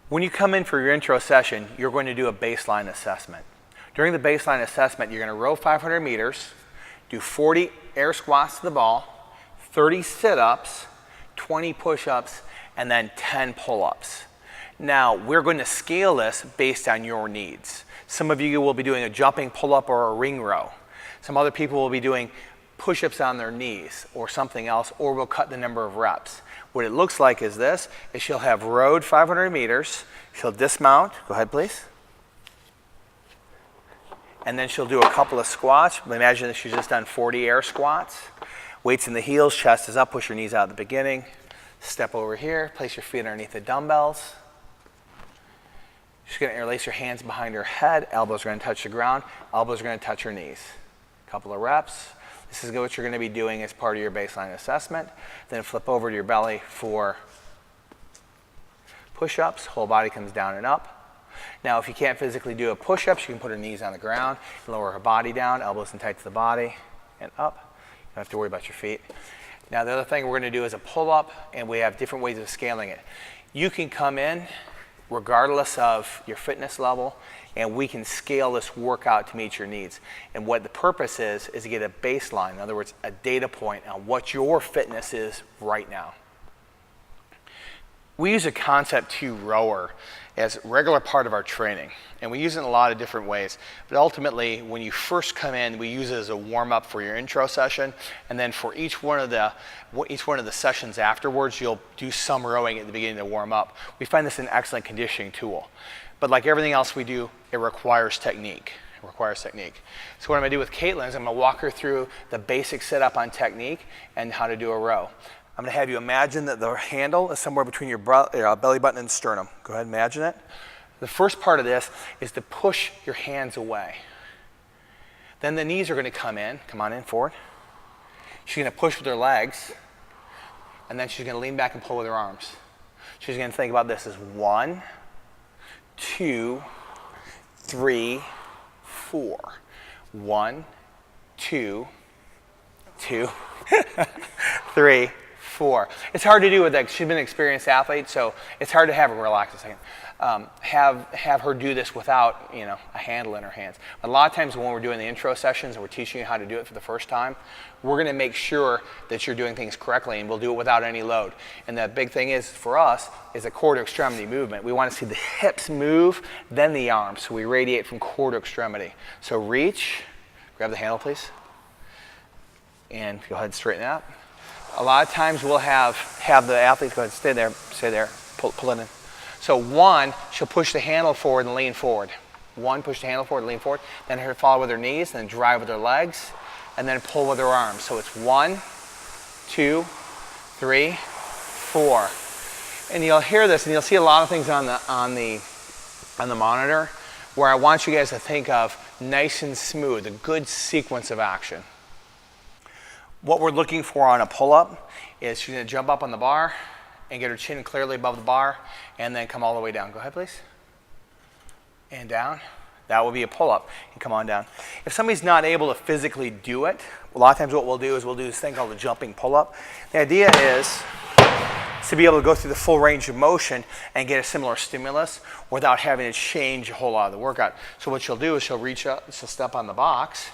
When you come in for your intro session, you're going to do a baseline assessment. During the baseline assessment, you're going to row 500 meters, do 40 air squats to the ball, 30 sit-ups, 20 push-ups, and then 10 pull-ups. Now, we're going to scale this based on your needs. Some of you will be doing a jumping pull-up or a ring row. Some other people will be doing push-ups on their knees or something else, or we'll cut the number of reps. What it looks like is this, is she'll have rowed 500 meters, she'll dismount, go ahead please, and then she'll do a couple of squats. Imagine that she's just done 40 air squats. Weights in the heels, chest is up, push your knees out at the beginning. Step over here, place your feet underneath the dumbbells. She's going to interlace your hands behind her head, elbows are going to touch the ground, elbows are going to touch her knees. A couple of reps. This is what you're going to be doing as part of your baseline assessment. Then flip over to your belly for push-ups. Whole body comes down and up. Now, if you can't physically do a push-up, you can put her knees on the ground, lower her body down, elbows in tight to the body, and up. You don't have to worry about your feet. Now, the other thing we're going to do is a pull-up, and we have different ways of scaling it. You can come in regardless of your fitness level, and we can scale this workout to meet your needs. And what the purpose is to get a baseline, in other words, a data point on what your fitness is right now. We use a Concept 2 rower as a regular part of our training, and we use it in a lot of different ways. But ultimately, when you first come in, we use it as a warm-up for your intro session, and then for each one of the sessions afterwards, you'll do some rowing at the beginning to warm up. We find this an excellent conditioning tool. But like everything else we do, it requires technique. So what I'm going to do with Caitlin is I'm going to walk her through the basic setup on technique and how to do a row. I'm going to have you imagine that the handle is somewhere between your belly button and sternum. Go ahead and imagine it. The first part of this is to push your hands away. Then the knees are going to come on in forward. She's going to push with her legs, and then she's going to lean back and pull with her arms. She's going to think about this as 1, 2, 3, 4. 1, 2, 3, 4. It's hard to do with that. She's been an experienced athlete, so it's hard to have her relax a second. Have her do this without, a handle in her hands. But a lot of times when we're doing the intro sessions and we're teaching you how to do it for the first time, we're going to make sure that you're doing things correctly, and we'll do it without any load. And the big thing is, for us, is a core to extremity movement. We want to see the hips move, then the arms. So we radiate from core to extremity. So reach, grab the handle please, and go ahead and straighten it up. A lot of times we'll have the athletes go ahead and stay there, pull it in. So 1, she'll push the handle forward and lean forward. 1, push the handle forward and lean forward. Then her follow with her knees, then drive with her legs, and then pull with her arms. So it's 1, 2, 3, 4. And you'll hear this, and you'll see a lot of things on the monitor where I want you guys to think of nice and smooth, a good sequence of action. What we're looking for on a pull-up is she's going to jump up on the bar and get her chin clearly above the bar, and then come all the way down. Go ahead, please. And down. That will be a pull-up. And come on down. If somebody's not able to physically do it, a lot of times what we'll do is this thing called a jumping pull-up. The idea is to be able to go through the full range of motion and get a similar stimulus without having to change a whole lot of the workout. So what she'll do is she'll reach up, she'll step on the box,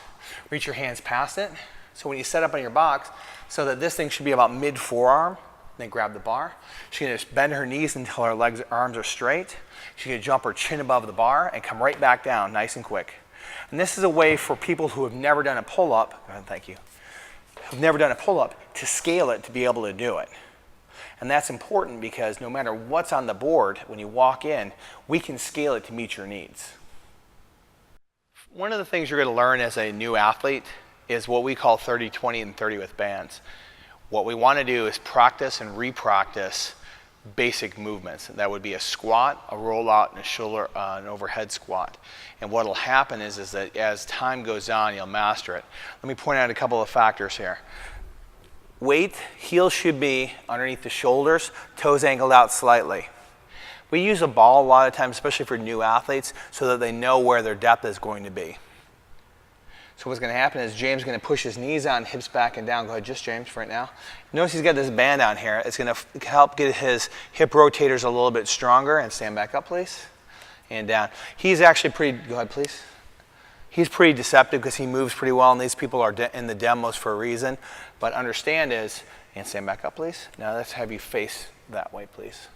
reach your hands past it. So when you set up on your box, so that this thing should be about mid-forearm, then grab the bar. She's going to just bend her knees until her arms are straight. She's going to jump her chin above the bar and come right back down nice and quick. And this is a way for people who have never done a pull-up, go ahead, thank you, who've never done a pull-up, to scale it to be able to do it. And that's important because no matter what's on the board, when you walk in, we can scale it to meet your needs. One of the things you're going to learn as a new athlete is what we call 30, 20, and 30 with bands. What we want to do is practice and re-practice basic movements. That would be a squat, a rollout, and a shoulder, an overhead squat. And what will happen is that as time goes on, you'll master it. Let me point out a couple of factors here. Weight, heels should be underneath the shoulders, toes angled out slightly. We use a ball a lot of times, especially for new athletes, so that they know where their depth is going to be. So what's going to happen is James is going to push his knees on, hips back and down. Go ahead, just James, for right now. Notice he's got this band on here. It's going to help get his hip rotators a little bit stronger. And stand back up, please. And down. He's actually pretty, go ahead, please. He's pretty deceptive because he moves pretty well, and these people are in the demos for a reason. But understand is, and stand back up, please. Now let's have you face that way, please.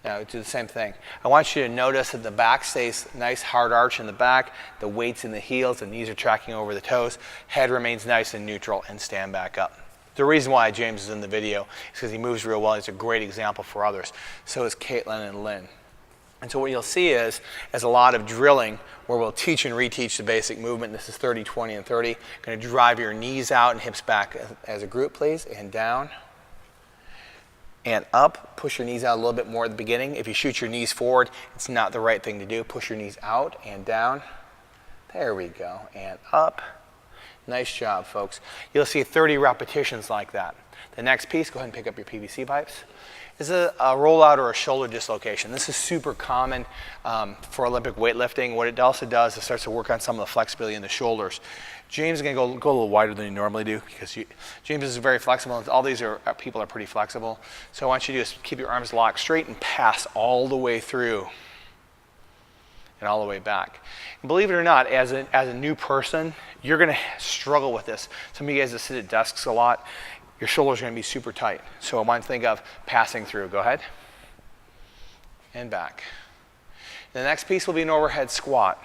Now do the same thing. I want you to notice that the back stays nice, hard arch in the back, the weight's in the heels, the knees are tracking over the toes, head remains nice and neutral, and stand back up. The reason why James is in the video is because he moves real well. He's a great example for others. So is Caitlin and Lynn. And so what you'll see is a lot of drilling where we'll teach and reteach the basic movement. This is 30, 20, and 30. Going to drive your knees out and hips back as a group, please, and down. And up, push your knees out a little bit more at the beginning. If you shoot your knees forward, it's not the right thing to do. Push your knees out and down. There we go, and up. Nice job, folks. You'll see 30 repetitions like that. The next piece, go ahead and pick up your PVC pipes. This is a rollout or a shoulder dislocation. This is super common for Olympic weightlifting. What it also does is it starts to work on some of the flexibility in the shoulders. James is going to go a little wider than you normally do because James is very flexible. All these people are pretty flexible. So I want you to just keep your arms locked straight and pass all the way through and all the way back. And believe it or not, as a new person, you're going to struggle with this. Some of you guys that sit at desks a lot, your shoulders are going to be super tight. So I want to think of passing through. Go ahead. And back. The next piece will be an overhead squat.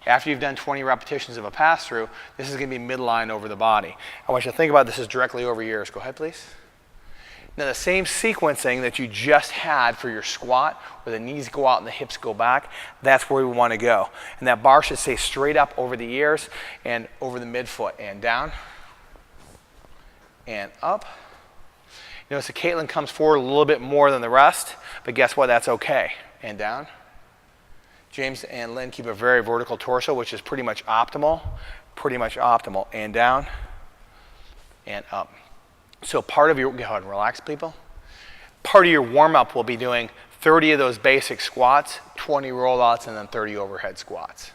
After you've done 20 repetitions of a pass-through, this is going to be midline over the body. I want you to think about this as directly over your ears. Go ahead, please. Now, the same sequencing that you just had for your squat, where the knees go out and the hips go back, that's where we want to go. And that bar should stay straight up over the ears and over the midfoot and down and up. Notice that Caitlin comes forward a little bit more than the rest, but guess what? That's okay. And down. James and Lynn keep a very vertical torso, which is pretty much optimal. Pretty much optimal. And down and up. So part of your, go ahead and relax, people. Part of your warm-up will be doing 30 of those basic squats, 20 rollouts, and then 30 overhead squats.